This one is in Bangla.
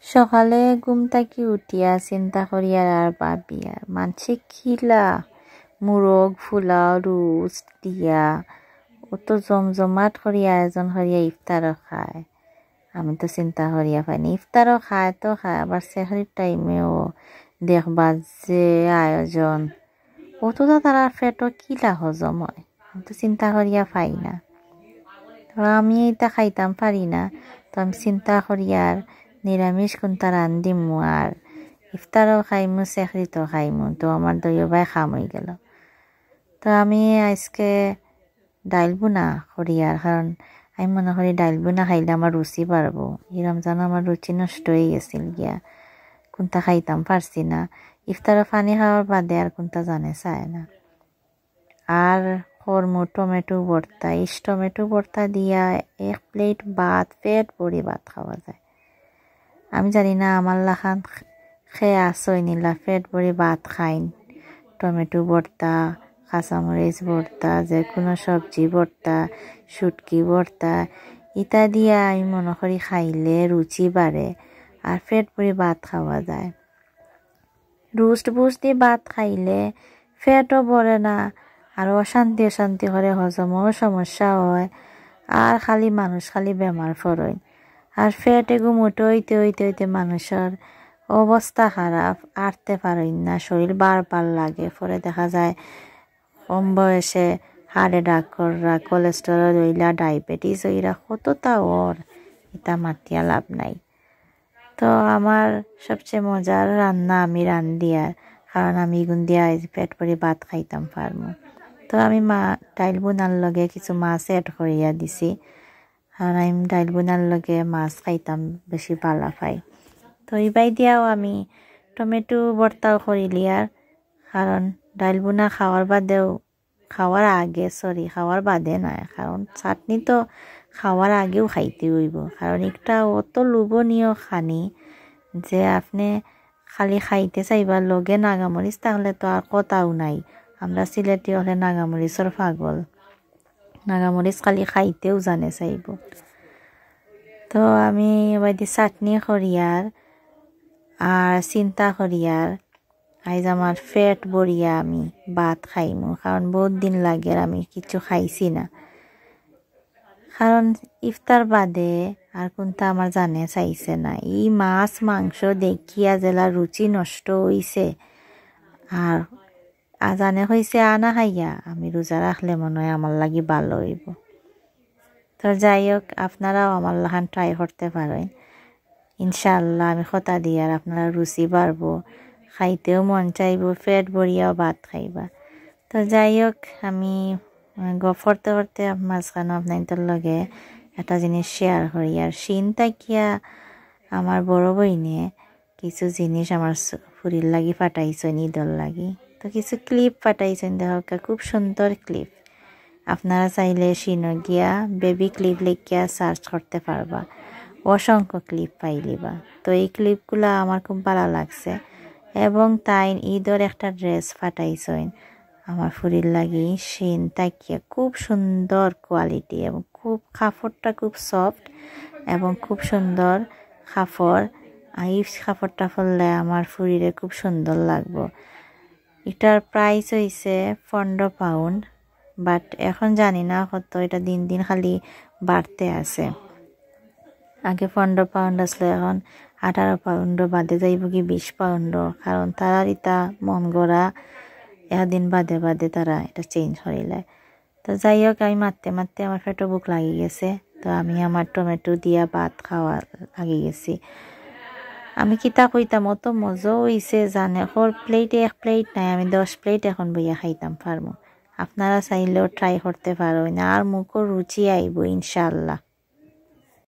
সকালে ঘুম থাকি উঠিয়া চিন্তা করিয়া আর ভাবিয়া মানসি খিলা মুরগ ফুলাও রোস্ট দিয়া অত জমজমাট করিয়া আয়োজন করিয়া ইফতারও খায়। আমি তো চিন্তা করিয়া পাইনি ইফতারও খায় তো খায় আবার সেহরির টাইমেও দেখবা যে আয়োজন অতটা তারা ফেটও কিলা হজম হয় আমি তো চিন্তা করিয়া পাই না। তো আমি এটা খাইতাম পারি না, তো আমি চিন্তা করিয়ার নিরামিষ কোনটা রান্ধিমু আর ইফতারও খাইমু সেহরিতো খাইমু, তো আমার দইও ভাই খাম হয়ে গেল। তো আমি আজকে ডাইল বুনা করি আর কারণ আমি মনে করি ডাইল বুনা খাইলে আমার রুচি বাড়বো। এই রমজান আমার রুচি নষ্ট হয়ে গেছিল গিয়া, কোনটা খাইতাম পারছি না। ইফতারে পানি খাওয়ার বাদে আর কোনটা জানে চায় না। আর কর্মু টমেটো ভর্তা, টমেটো ভর্তা দিয়া 1 প্লেট ভাত পেট ভরি ভাত খাওয়া যায়। আমি জানি না আমার লাখান খেয়ে আসই নিলা পেট ভরি ভাত খাইন। টমেটো ভর্তা, কাঁচামরিচ ভর্তা, যে কোনো সবজি ভর্তা, শুটকি ভর্তা ইটা দিয়া আমি মনে করি খাইলে রুচি বাড়ে আর পেট ভরি ভাত খাওয়া যায়। রোস্ট বুস্ট দিয়ে ভাত খাইলে পেটও ভরে না আর অশান্তি অশান্তি করে হজমও সমস্যা হয় আর খালি মানুষ খালি বেমার পড়েন। আর পেট এগুম হইতে হইতে হইতে মানুষের অবস্থা খারাপ, আটতে পারেন না, শরীর বারবার লাগে। পরে দেখা যায় কম বয়সে হার্টে ডাক্তাররা কোলেস্টেরল হইলা ডায়াবেটিস হইলা কতটা ওর এটা মাতিয়া লাভ নাই। তো আমার সবচেয়ে মজার রান্না আমি রান্ধি আর কারণ আমি এগুন দিয়া পেট ভরে ভাত খাইতাম পারমু। তো আমি ডাইল বুনার লগে কিছু মাছ এড করিয়া দিছি, কারণ আমি ডাইল বুনার লগে মাছ খাইতাম বেশি ভালো পাই। তো এইবাই দিয়াও আমি টমেটো ভর্তাও করিলি আর কারণ ডাইল বুনা খাওয়ার বাদে নয়, কারণ চাটনি তো খাওয়ার আগেও খাইতে হইব। কারণ একটা অত লোভনীয় খানি যে আপনি খালি খাইতে চাইবার লগে নাগামরিচ থাকলে তো আর কথাও নাই। আমরা সিলেটি হলে নাগামরিচর পাগল, নাগামরিচ খালি খাইতেও জানে চাইব। তো আমি এবার চাটনি করিয়ার আর চিন্তা করিয়ার আইজ আমার পেট ভরিয়া আমি ভাত খাইমু, কারণ বহুত দিন লাগে আমি কিছু খাইছি না। কারণ ইফতার বাদে আর কোনটা আমার জানে চাইছে না। এই মাছ মাংস দেখিয়া জেলা রুচি নষ্ট হইছে আর আজানে হয়েছে আনা খাইয়া আমি রোজা রাখলে মনে হয় আমার লাগি ভালো হইব। তো যাই হোক আপনারাও আমার লাহান ট্রাই করতে পারেন, ইনশাআল্লাহ আমি কথা দিই আর আপনারা রুচি বাড়বো, খাইতেও মন চাইব, পেট ভরিয়াও ভাত খাইবা। তো যাই হোক আমি গফরতে করতে মাঝখানে আপনাদের লগে একটা জিনিস শেয়ার করি আর শিন তাকিয়া আমার বড় বইনে কিছু জিনিস আমার ফুরির লাগি পাঠাইছেন ঈদর লাগি। তো কিছু ক্লিপ পাঠাইছেন, দেখা খুব সুন্দর ক্লিপ। আপনারা চাইলে শিনো গিয়া বেবি ক্লিপ লিখিয়া সার্চ করতে পারবা, অসংখ্য ক্লিপ পাইলিবা। তো এই ক্লিপগুলো আমার খুব ভালো লাগছে এবং তাই ঈদর একটা ড্রেস পাঠাইছেন আমার ফুরির লাগি শিন তাকিয়া, খুব সুন্দর কোয়ালিটি এবং খুব কাপড়টা খুব সফট এবং খুব সুন্দর কাপড়। এই কাপড়টা পরলে আমার ফুরিরে খুব সুন্দর লাগবো। এটার প্রাইস হইছে 15 পাউন্ড, বাট এখন জানি না কত, এটা দিন দিন খালি বাড়তে আছে। আগে 15 পাউন্ড আসলে এখন 18 পাউন্ড বাদে যাইব কি 20 পাউন্ড, কারণ তারা এটা মন গড়া একদিন বাদে বাদে তারা এটা চেঞ্জ করিলে। তো যাই হোক আমি মারতে মারতে আমার পেটে বুক লাগি গেছে, তো আমি আমার টমেটো দিয়া ভাত খাওয়া লাগি গেছি। আমি কিতা কইতাম অত মজা হইছে জানে, প্লেটে 1 প্লেট নাই, আমি 10 প্লেট এখন বইয়া খাইতাম পারবো। আপনারা চাইলেও ট্রাই করতে পারো না আর মুখও রুচি আইব ইনশাআল্লাহ।